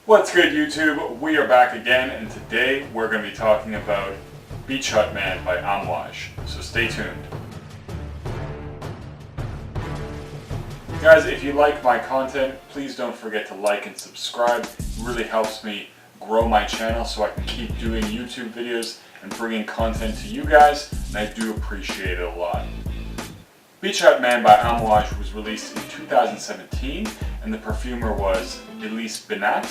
What's good, YouTube? We are back again, and today we're going to be talking about Beach Hut Man by Amouage, so stay tuned. Guys, if you like my content, please don't forget to like and subscribe. It really helps me grow my channel so I can keep doing YouTube videos and bringing content to you guys, and I do appreciate it a lot. Beach Hut Man by Amouage was released in 2017, and the perfumer was Elise Binat.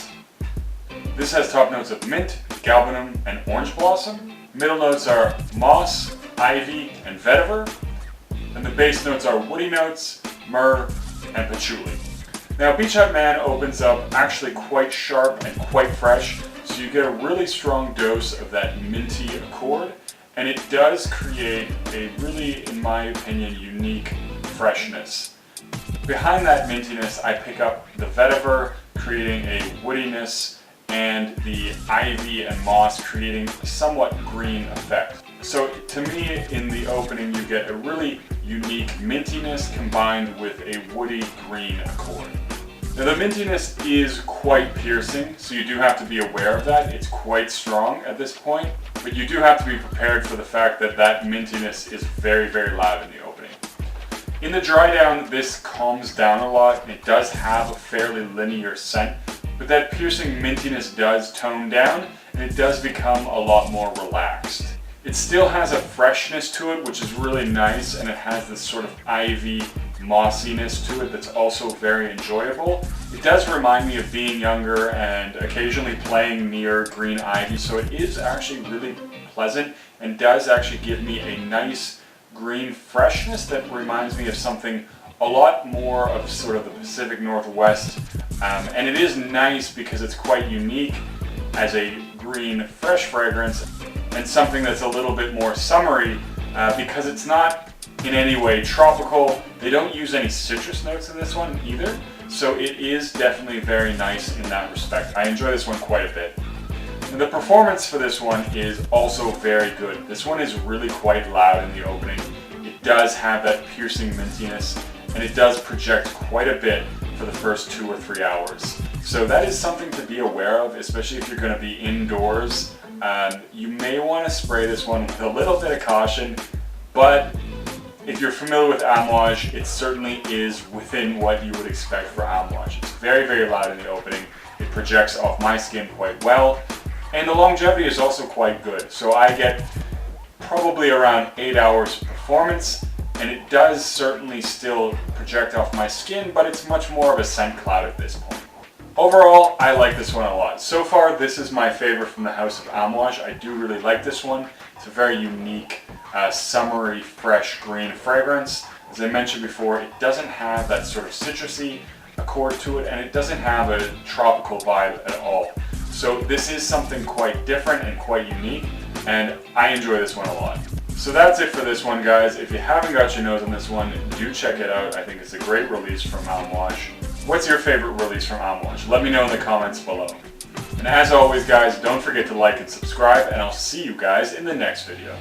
This has top notes of mint, galbanum, and orange blossom. Middle notes are moss, ivy, and vetiver. And the base notes are woody notes, myrrh, and patchouli. Now, Beach Hut Man opens up actually quite sharp and quite fresh, so you get a really strong dose of that minty accord, and it does create a really, in my opinion, unique freshness. Behind that mintiness, I pick up the vetiver, creating a woodiness, and the ivy and moss creating a somewhat green effect. So to me, in the opening, you get a really unique mintiness combined with a woody green accord. Now, the mintiness is quite piercing, so you do have to be aware of that. It's quite strong at this point, but you do have to be prepared for the fact that that mintiness is very, very loud in the opening. In the Drydown, this calms down a lot, and it does have a fairly linear scent, but that piercing mintiness does tone down, and it does become a lot more relaxed. It still has a freshness to it, which is really nice, and it has this sort of ivy mossiness to it that's also very enjoyable. It does remind me of being younger and occasionally playing near green ivy, so it is actually really pleasant and does actually give me a nice green freshness that reminds me of something a lot more of sort of the Pacific Northwest. And it is nice because it's quite unique as a green fresh fragrance and something that's a little bit more summery because it's not in any way tropical. They don't use any citrus notes in this one either, so it is definitely very nice in that respect. I enjoy this one quite a bit. And the performance for this one is also very good. This one is really quite loud in the opening. It does have that piercing mintiness, and it does project quite a bit for the first 2 or 3 hours. So that is something to be aware of, especially if you're going to be indoors. You may want to spray this one with a little bit of caution, but if you're familiar with Amouage, it certainly is within what you would expect for Amouage. It's very, very loud in the opening. It projects off my skin quite well, and the longevity is also quite good. So I get probably around 8 hours of performance, and it does certainly still project off my skin, but it's much more of a scent cloud at this point. Overall, I like this one a lot. So far, this is my favorite from the house of Amouage. I do really like this one. It's a very unique, summery, fresh green fragrance. As I mentioned before, it doesn't have that sort of citrusy accord to it, and it doesn't have a tropical vibe at all. So this is something quite different and quite unique, and I enjoy this one a lot. So that's it for this one, guys. If you haven't got your nose on this one, do check it out. I think it's a great release from Amouage. What's your favorite release from Amouage? Let me know in the comments below. And as always, guys, don't forget to like and subscribe, and I'll see you guys in the next video.